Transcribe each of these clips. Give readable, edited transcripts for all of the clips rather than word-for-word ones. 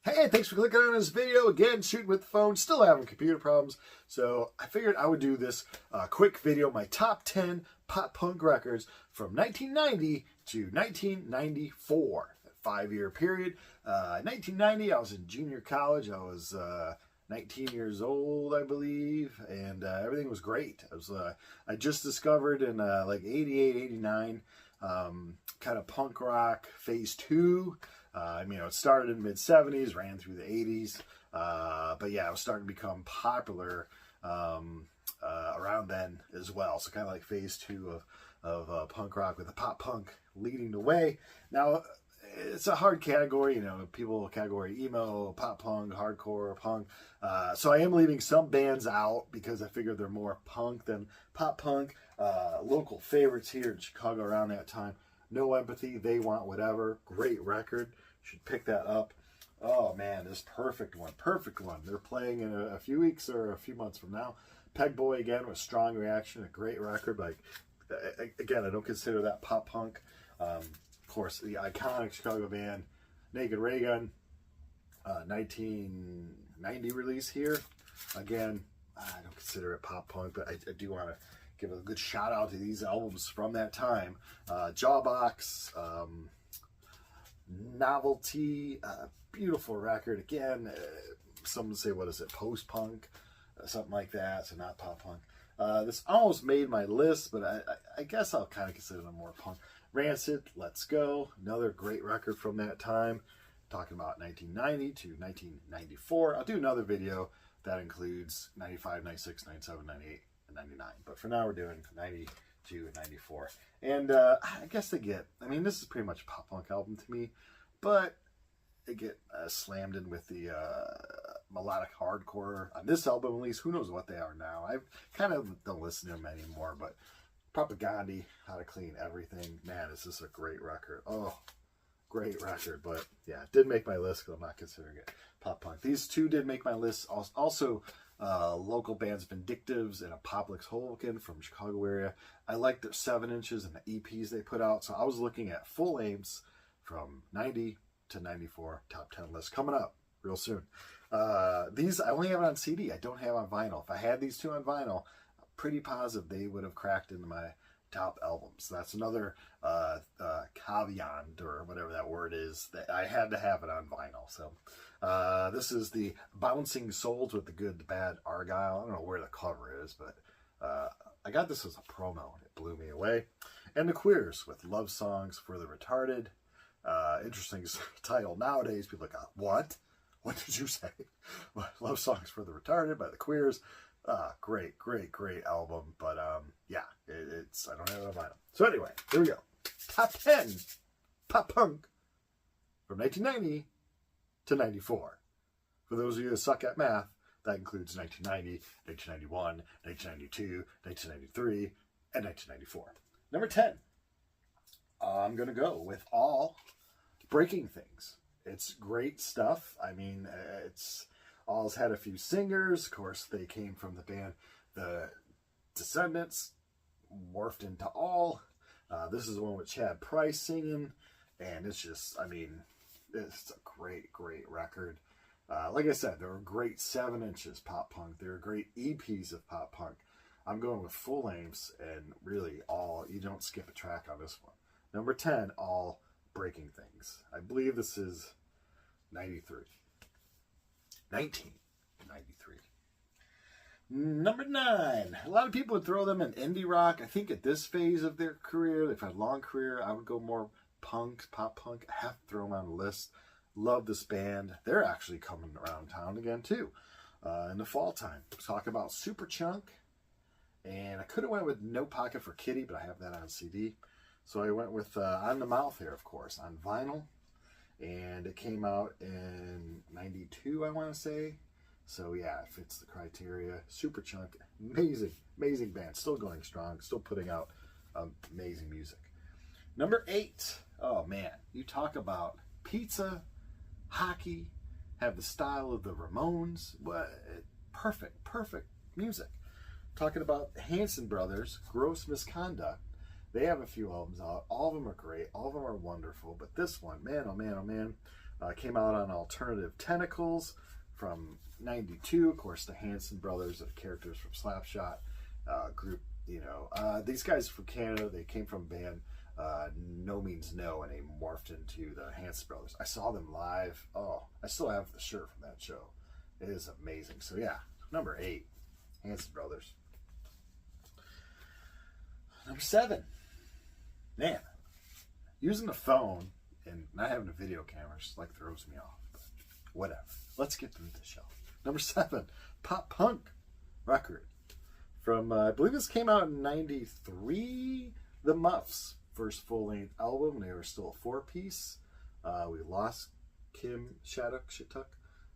Hey, thanks for clicking on this video. Again, shooting with the phone, still having computer problems. So I figured I would do this quick video, my top 10 pop punk records from 1990 to 1994, a 5-year period. 1990, I was in junior college. I was 19 years old, I believe, and everything was great. I just discovered in like 88, 89, kind of punk rock phase 2. It started in the mid-70s, ran through the 80s, but yeah, it was starting to become popular around then as well. So kind of like phase 2 of punk rock, with the pop punk leading the way. Now, it's a hard category, people category emo, pop punk, hardcore, punk. So I am leaving some bands out because I figure they're more punk than pop punk. Local favorites here in Chicago around that time: No Empathy, They Want Whatever. Great record. Should pick that up. Oh man, this perfect one. They're playing in a few weeks or a few months from now. Peg Boy again with Strong Reaction, a great record. Like, again, I don't consider that pop punk. Of course, the iconic Chicago band Naked Ray Gun, 1990 release here. Again, I don't consider it pop punk, but I do want to give a good shout out to these albums from that time. Jawbox, Novelty, beautiful record. Again, some would say, what is it, post-punk, something like that, so not pop-punk. This almost made my list, but I guess I'll kind of consider them more punk. Rancid, Let's Go, another great record from that time. Talking about 1990 to 1994. I'll do another video that includes 95, 96, 97, 98, and 99. But for now, we're doing 90 to 94. And I guess this is pretty much a pop punk album to me, but they get slammed in with the melodic hardcore on this album, at least. Who knows what they are now? I kind of don't listen to them anymore, but Propaganda, How to Clean Everything, man, is this a great record. Oh, great record. But yeah, it did make my list because I'm not considering it pop punk. These two did make my list. Also, local bands Vindictives and Apocalypse Hooligan from Chicago area. I like their 7 inches and the EPs they put out. So I was looking at full lengths from 90 to 94 top 10 list coming up real soon. These I only have it on CD. I don't have on vinyl. If I had these two on vinyl, I'm pretty positive they would have cracked into my top albums. That's another caveat, or whatever that word is, that I had to have it on vinyl. So this is the Bouncing Souls with the Good, the Bad, Argyle. I don't know where the cover is, but I got this as a promo and it blew me away. And the Queers with Love Songs for the Retarded. Interesting title nowadays. People are like, what? What did you say? Love Songs for the Retarded by the Queers. Great album. But yeah, it's I don't have it on vinyl. So anyway, here we go. Top 10 pop punk from 1990 to 94. For those of you that suck at math, that includes 1990, 1991, 1992, 1993, and 1994. Number 10. I'm going to go with All, Breaking Things. It's great stuff. It's All's had a few singers. Of course, they came from the band The Descendants, morphed into All. This is the one with Chad Price singing, and it's just, it's a great record. Like I said, there were great 7 inches pop punk. There were great EPs of pop punk. I'm going with full lengths, and really All. You don't skip a track on this one. Number 10, All, Breaking Things. I believe this is 93. 1993. Number 9. A lot of people would throw them in indie rock. I think at this phase of their career, they've had a long career, I would go more punk, pop punk. I have to throw them on the list. Love this band. They're actually coming around town again too in the fall time. Talk about Superchunk. And I could have went with No Pocket for Kitty, but I have that on CD. So I went with On the Mouth here, of course, on vinyl. And it came out in 92, I want to say. So yeah, it fits the criteria. Superchunk, amazing band. Still going strong, still putting out amazing music. Number 8. Oh man, you talk about pizza, hockey, have the style of the Ramones. What perfect music. Talking about Hanson Brothers, Gross Misconduct. They have a few albums out. All of them are great. All of them are wonderful. But this one, man, oh man, Came out on Alternative Tentacles from 92. Of course, the Hanson brothers, the characters from Slapshot group. You know, these guys from Canada, they came from a band No Means No, and they morphed into the Hanson brothers. I saw them live. Oh, I still have the shirt from that show. It is amazing. So yeah, number 8, Hanson brothers. Number 7, man, using the phone and not having a video camera just like throws me off. But whatever. Let's get through the show. Number 7, pop punk record from I believe this came out in '93. The Muffs, first full length album. They were still a 4-piece. We lost Kim Shattuck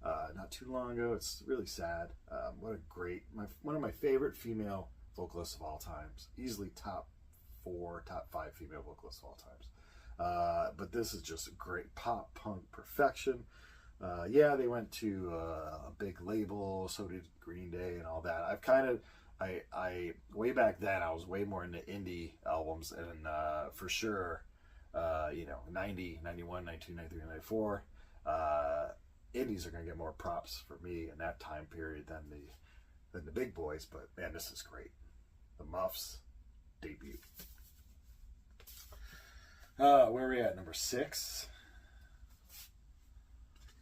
not too long ago. It's really sad. What a great, one of my favorite female vocalists of all times. Easily top 5 female vocalists of all times. But this is just a great pop punk perfection. Yeah, they went to a big label, so did Green Day and all that. I've kind of, I way back then, I was way more into indie albums, and for sure, you know, 90, 91, 92, 93, 94, indies are going to get more props for me in that time period than the big boys. But man, this is great. The Muffs debut. Where are we at? Number 6.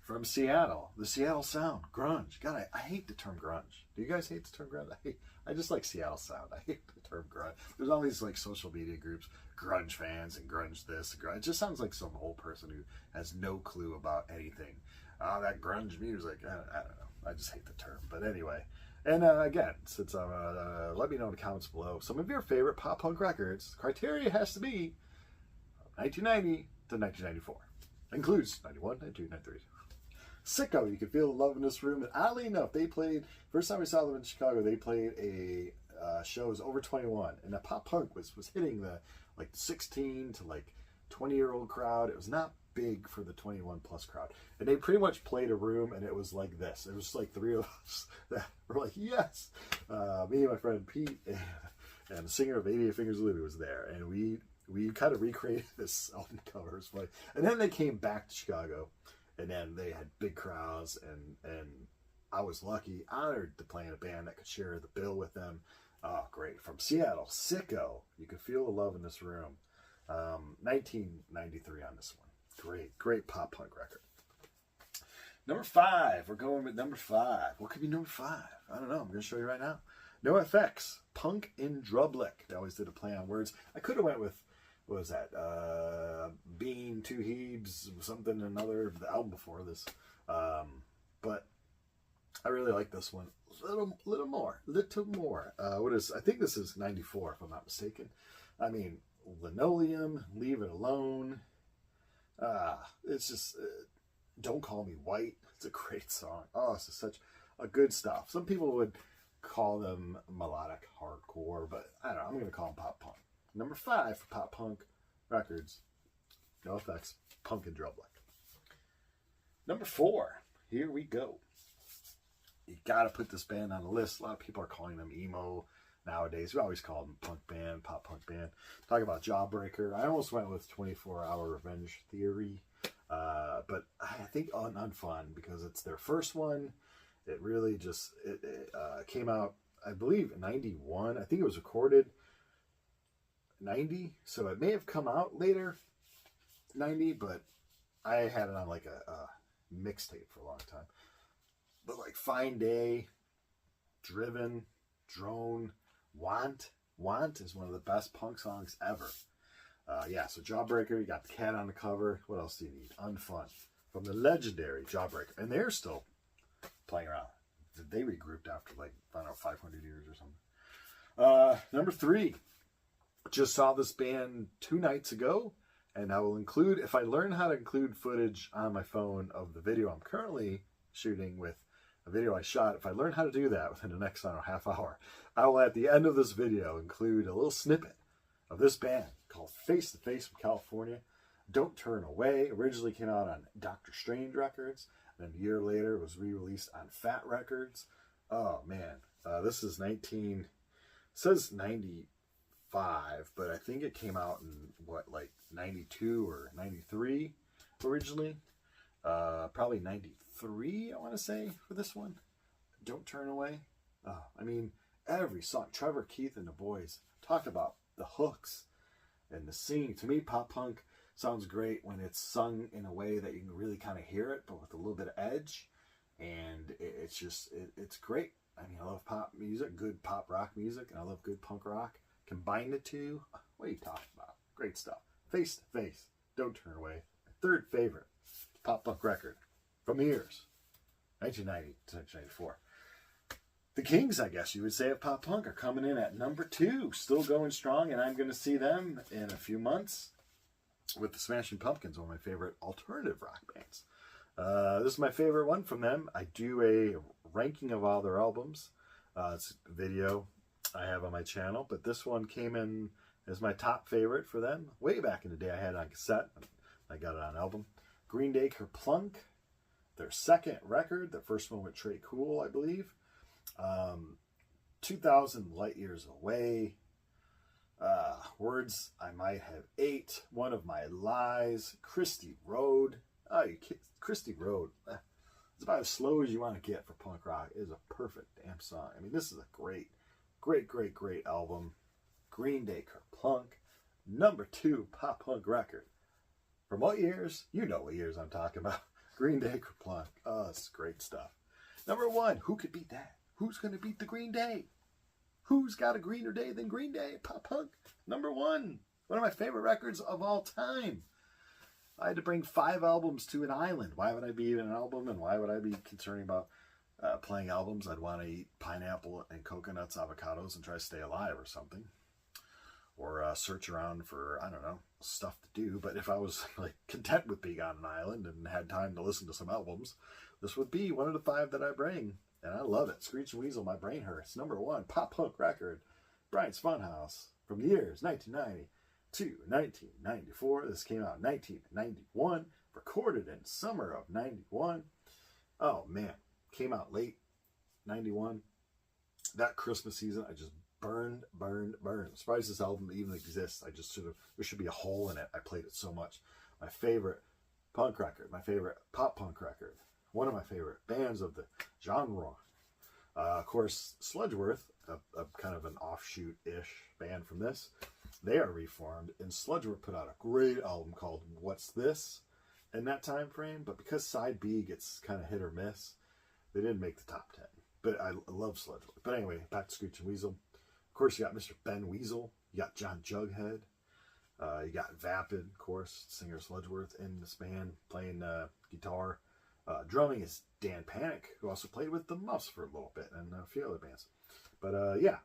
From Seattle, the Seattle sound, grunge. God, I hate the term grunge. Do you guys hate the term grunge? I just like Seattle sound. I hate the term grunge. There's all these like social media groups, grunge fans and grunge this and grunge. It just sounds like some old person who has no clue about anything. That grunge music, I don't know. I just hate the term. But anyway, and again, since let me know in the comments below some of your favorite pop punk records. Criteria has to be 1990 to 1994. Includes 91, 92, 93. Sicko, you can feel the love in this room. And oddly enough, they played, first time we saw them in Chicago, they played a show, it was over 21. And the pop punk was hitting the like 16 to like 20-year-old crowd. It was not big for the 21 plus crowd. And they pretty much played a room, and it was like this. It was like 3 of us that were like, yes. Me and my friend Pete and the singer of 88 Fingers of Louie was there. And we kind of recreated this album cover. It was funny. And then they came back to Chicago. And then they had big crowds, and I was lucky, honored to play in a band that could share the bill with them. Oh, great. From Seattle, Sicko. You can feel the love in this room. 1993 on this one. Great pop punk record. Number 5. We're going with number 5. What could be number 5? I don't know. I'm going to show you right now. NoFX, Punk in Drublick. They always did a play on words. I could have went with, what was that? Bean, Two Hebes, something, another, the album before this. But I really like this one. Little more. I think this is 94, if I'm not mistaken. I mean, Linoleum, Leave It Alone. It's just, Don't Call Me White. It's a great song. Oh, it's just such a good stuff. Some people would call them melodic hardcore, but I don't know. I'm going to call them pop punk. Number 5 for pop punk records. NoFX, Punk in Drublick. Number 4. Here we go. You got to put this band on the list. A lot of people are calling them emo nowadays. We always call them punk band, pop punk band. Talk about Jawbreaker. I almost went with 24 Hour Revenge Theory. But I think unfun because it's their first one. It really just came out, I believe, in 91. I think it was recorded 90, so it may have come out later 90, but I had it on like a mixtape for a long time. But like Fine Day, Driven, Drone, Want is one of the best punk songs ever. Yeah, so Jawbreaker, you got the cat on the cover. What else do you need? Unfun. From the legendary Jawbreaker. And they're still playing around. They regrouped after like, I don't know, 500 years or something. Number 3. Just saw this band 2 nights ago. And I will include, if I learn how to include footage on my phone of the video I'm currently shooting with a video I shot, if I learn how to do that within the next, I don't know, half hour, I will at the end of this video include a little snippet of this band called Face to Face from California. Don't Turn Away. Originally came out on Dr. Strange Records. And then a year later, it was re-released on Fat Records. Oh, man. This is says 95, but I think it came out in, 92 or 93 originally. Probably 93, I want to say, for this one. Don't Turn Away. I mean, every song, Trevor, Keith, and the boys talk about the hooks and the singing. To me, pop punk sounds great when it's sung in a way that you can really kind of hear it, but with a little bit of edge. And it's great. I mean, I love pop music, good pop rock music, and I love good punk rock. Combine the two, what are you talking about? Great stuff. Face to Face, Don't Turn Away. My third favorite pop punk record from the years 1990 to 1994. The Kings, I guess you would say, of pop punk are coming in at number 2, still going strong, and I'm going to see them in a few months with the Smashing Pumpkins, one of my favorite alternative rock bands. This is my favorite one from them. I do a ranking of all their albums. It's a video I have on my channel, but this one came in as my top favorite for them. Way back in the day, I had it on cassette. I got it on album. Green Day, Kerplunk, their second record. The first one with Trey Cool, I believe. 2000 Light Years Away. Words I Might Have Ate. One of My Lies. Christy Road. Oh, you kidding? Christy Road. It's about as slow as you want to get for punk rock. It is a perfect damn song. I mean, this is a great album. Green Day, Kerplunk. Number 2 pop punk record. From what years? You know what years I'm talking about. Green Day, Kerplunk. Oh, it's great stuff. Number 1, who could beat that? Who's going to beat the Green Day? Who's got a greener day than Green Day? Pop punk. Number 1. One of my favorite records of all time. I had to bring 5 albums to an island. Why would I be eating an album, and why would I be concerning about playing albums? I'd want to eat pineapple and coconuts, avocados, and try to stay alive or something. Or search around for, I don't know, stuff to do. But if I was like content with being on an island and had time to listen to some albums, this would be one of the 5 that I bring. And I love it. Screech and Weasel, My Brain Hurts. Number 1 pop punk record. Brian's Funhouse. From the years 1990 to 1994. This came out in 1991. Recorded in summer of 91. Oh man. Came out late 91. That Christmas season, I just burned. I'm surprised this album even exists. There should be a hole in it. I played it so much. My favorite punk record. My favorite pop punk record. One of my favorite bands of the genre. Of course, Sludgeworth, a kind of an offshoot-ish band from this, they are reformed, and Sludgeworth put out a great album called What's This in that time frame, but because side B gets kind of hit or miss, they didn't make the top 10. But I love Sludgeworth. But anyway, back to Screech and Weasel. Of course, you got Mr. Ben Weasel. You got John Jughead. You got Vapid, of course, singer Sludgeworth in this band, playing guitar. Drumming is Dan Panic, who also played with the Muffs for a little bit, and a few other bands. But yeah.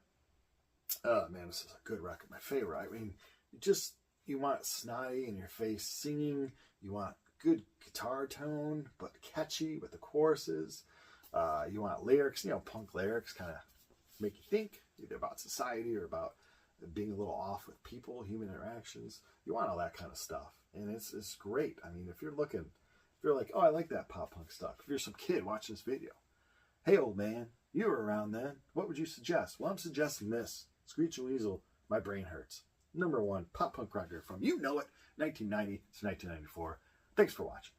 Man, this is a good record. My favorite. I mean, you want snotty in your face singing. You want good guitar tone, but catchy with the choruses. You want lyrics, punk lyrics, kind of make you think either about society or about being a little off with people, human interactions. You want all that kind of stuff. And it's great. I mean, if you're like, oh, I like that pop punk stuff. If you're some kid watching this video, hey, old man, you were around then. What would you suggest? Well, I'm suggesting this. Screech and Weasel, My Brain Hurts. Number 1 pop punk record from, 1990 to 1994. Thanks for watching.